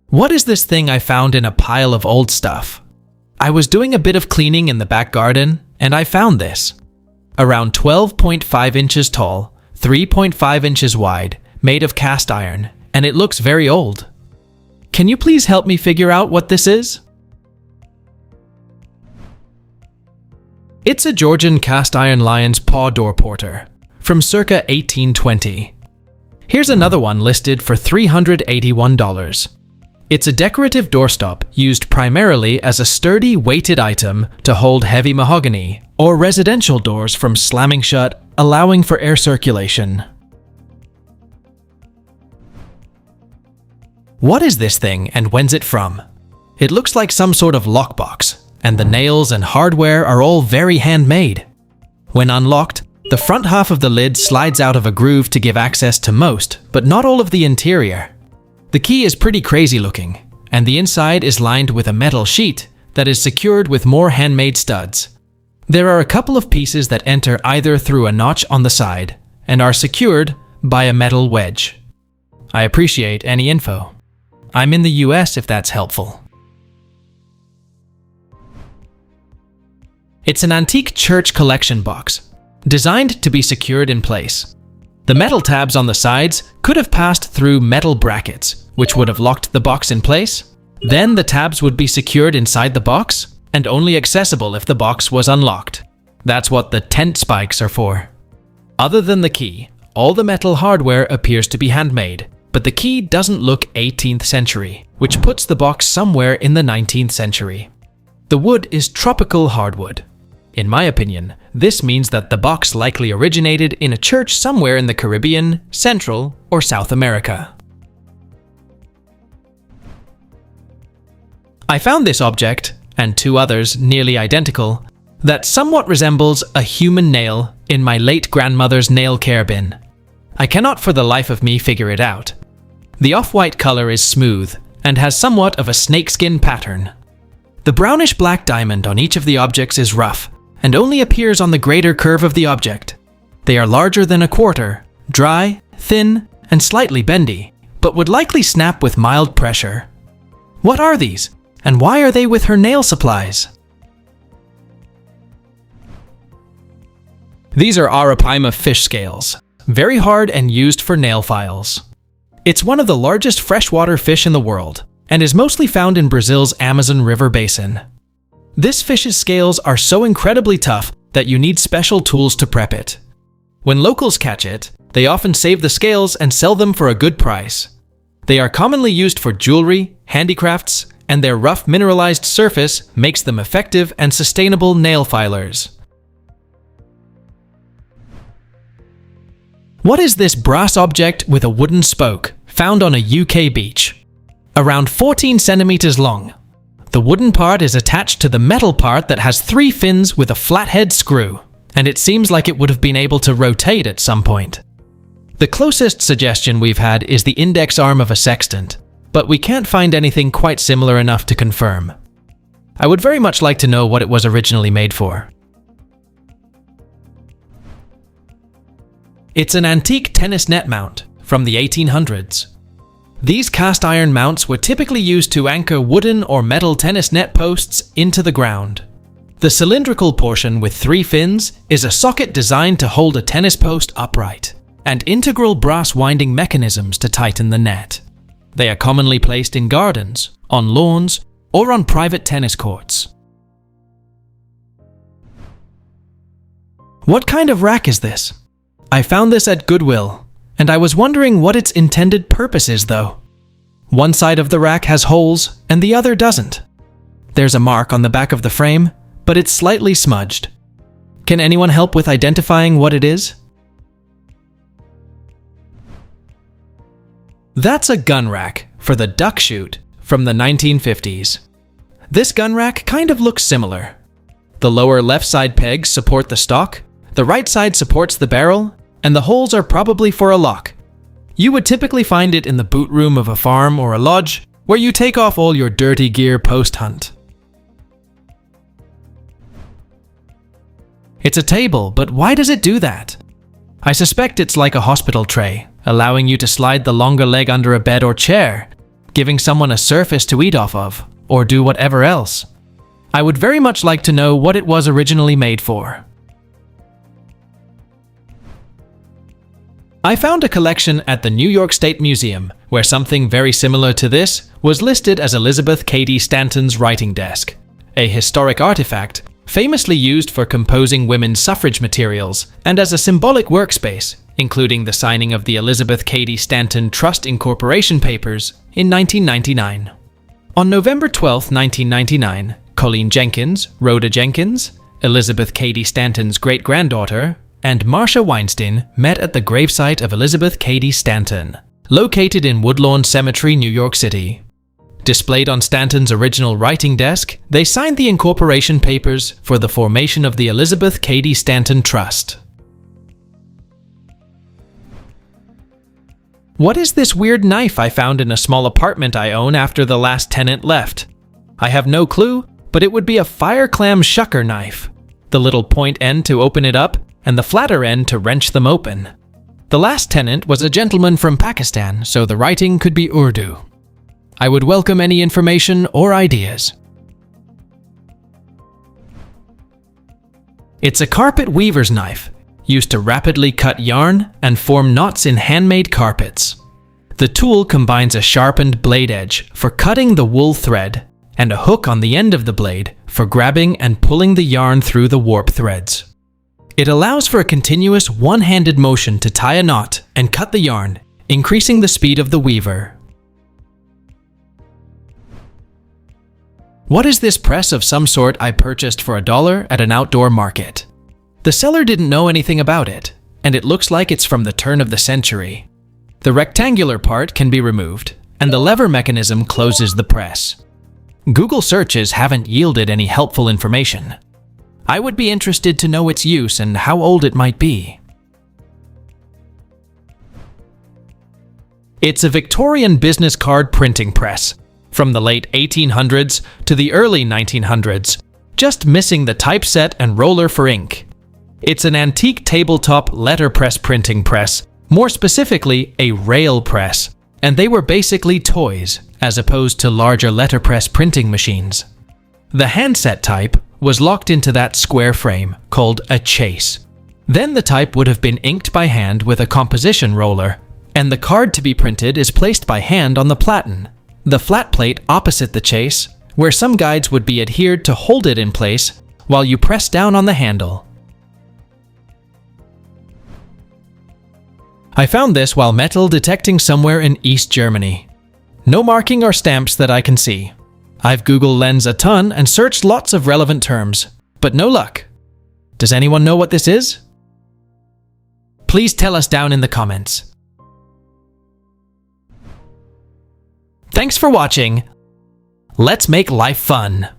What is this thing I found in a pile of old stuff? I was doing a bit of cleaning in the back garden, and I found this. Around 12.5 inches tall, 3.5 inches wide, made of cast iron, and it looks very old. Can you please help me figure out what this is? It's a Georgian cast iron lion's paw door porter from circa 1820. Here's another one listed for $381. It's a decorative doorstop used primarily as a sturdy, weighted item to hold heavy mahogany or residential doors from slamming shut, allowing for air circulation. What is this thing and when's it from? It looks like some sort of lockbox, and the nails and hardware are all very handmade. When unlocked, the front half of the lid slides out of a groove to give access to most, but not all of the interior. The key is pretty crazy looking, and the inside is lined with a metal sheet that is secured with more handmade studs. There are a couple of pieces that enter either through a notch on the side and are secured by a metal wedge. I appreciate any info. I'm in the US if that's helpful. It's an antique church collection box, designed to be secured in place. The metal tabs on the sides could have passed through metal brackets, which would have locked the box in place. Then the tabs would be secured inside the box and only accessible if the box was unlocked. That's what the tent spikes are for. Other than the key, all the metal hardware appears to be handmade, but the key doesn't look 18th century, which puts the box somewhere in the 19th century. The wood is tropical hardwood. In my opinion, this means that the box likely originated in a church somewhere in the Caribbean, Central, or South America. I found this object, and two others nearly identical, that somewhat resembles a human nail in my late grandmother's nail care bin. I cannot for the life of me figure it out. The off-white color is smooth and has somewhat of a snakeskin pattern. The brownish-black diamond on each of the objects is rough and only appears on the greater curve of the object. They are larger than a quarter, dry, thin, and slightly bendy, but would likely snap with mild pressure. What are these, and why are they with her nail supplies? These are Arapaima fish scales, very hard and used for nail files. It's one of the largest freshwater fish in the world, and is mostly found in Brazil's Amazon River basin. This fish's scales are so incredibly tough that you need special tools to prep it. When locals catch it, they often save the scales and sell them for a good price. They are commonly used for jewelry, handicrafts, and their rough mineralized surface makes them effective and sustainable nail filers. What is this brass object with a wooden spoke found on a UK beach? Around 14 centimeters long. The wooden part is attached to the metal part that has 3 fins with a flathead screw, and it seems like it would have been able to rotate at some point. The closest suggestion we've had is the index arm of a sextant, but we can't find anything quite similar enough to confirm. I would very much like to know what it was originally made for. It's an antique tennis net mount from the 1800s. These cast iron mounts were typically used to anchor wooden or metal tennis net posts into the ground. The cylindrical portion with 3 fins is a socket designed to hold a tennis post upright, and integral brass winding mechanisms to tighten the net. They are commonly placed in gardens, on lawns, or on private tennis courts. What kind of rack is this? I found this at Goodwill, and I was wondering what its intended purpose is though. One side of the rack has holes and the other doesn't. There's a mark on the back of the frame, but it's slightly smudged. Can anyone help with identifying what it is? That's a gun rack for the duck shoot from the 1950s. This gun rack kind of looks similar. The lower left side pegs support the stock, the right side supports the barrel, and the holes are probably for a lock. You would typically find it in the boot room of a farm or a lodge, where you take off all your dirty gear post-hunt. It's a table, but why does it do that? I suspect it's like a hospital tray, allowing you to slide the longer leg under a bed or chair, giving someone a surface to eat off of, or do whatever else. I would very much like to know what it was originally made for. I found a collection at the New York State Museum where something very similar to this was listed as Elizabeth Cady Stanton's writing desk, a historic artifact famously used for composing women's suffrage materials and as a symbolic workspace, including the signing of the Elizabeth Cady Stanton Trust Incorporation papers in 1999. On November 12, 1999, Colleen Jenkins, Rhoda Jenkins, Elizabeth Cady Stanton's great-granddaughter, and Marsha Weinstein met at the gravesite of Elizabeth Cady Stanton, located in Woodlawn Cemetery, New York City. Displayed on Stanton's original writing desk, they signed the incorporation papers for the formation of the Elizabeth Cady Stanton Trust. What is this weird knife I found in a small apartment I own after the last tenant left? I have no clue, but it would be a fire clam shucker knife. The little point end to open it up, and the flatter end to wrench them open. The last tenant was a gentleman from Pakistan, so the writing could be Urdu. I would welcome any information or ideas. It's a carpet weaver's knife, used to rapidly cut yarn and form knots in handmade carpets. The tool combines a sharpened blade edge for cutting the wool thread and a hook on the end of the blade for grabbing and pulling the yarn through the warp threads. It allows for a continuous one-handed motion to tie a knot and cut the yarn, increasing the speed of the weaver. What is this press of some sort I purchased for $1 at an outdoor market? The seller didn't know anything about it, and it looks like it's from the turn of the century. The rectangular part can be removed, and the lever mechanism closes the press. Google searches haven't yielded any helpful information. I would be interested to know its use and how old it might be. It's a Victorian business card printing press, from the late 1800s to the early 1900s, just missing the typeset and roller for ink. It's an antique tabletop letterpress printing press, more specifically a rail press, and they were basically toys, as opposed to larger letterpress printing machines. The handset type was locked into that square frame, called a chase. Then the type would have been inked by hand with a composition roller, and the card to be printed is placed by hand on the platen, the flat plate opposite the chase, where some guides would be adhered to hold it in place while you press down on the handle. I found this while metal detecting somewhere in East Germany. No marking or stamps that I can see. I've Google Lens a ton and searched lots of relevant terms, but no luck. Does anyone know what this is? Please tell us down in the comments. Thanks for watching. Let's make life fun.